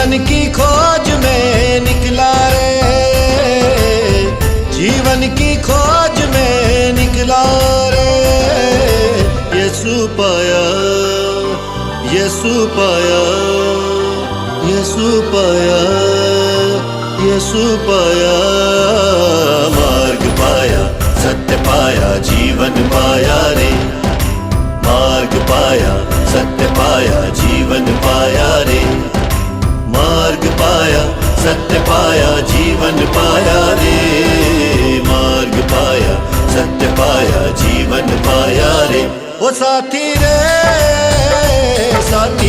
जीवन की खोज में निकला रे, जीवन की खोज में निकला रे। यीशु पाया, यीशु पाया, यीशु पाया, यीशु पाया। मार्ग पाया, सत्य पाया, जीवन पाया रे। मार्ग पाया, सत्य पाया, जीवन पाया रे। मार्ग पाया, सत्य पाया, जीवन पाया रे। मार्ग पाया, सत्य पाया, जीवन पाया रे। ओ साथी रे, साथी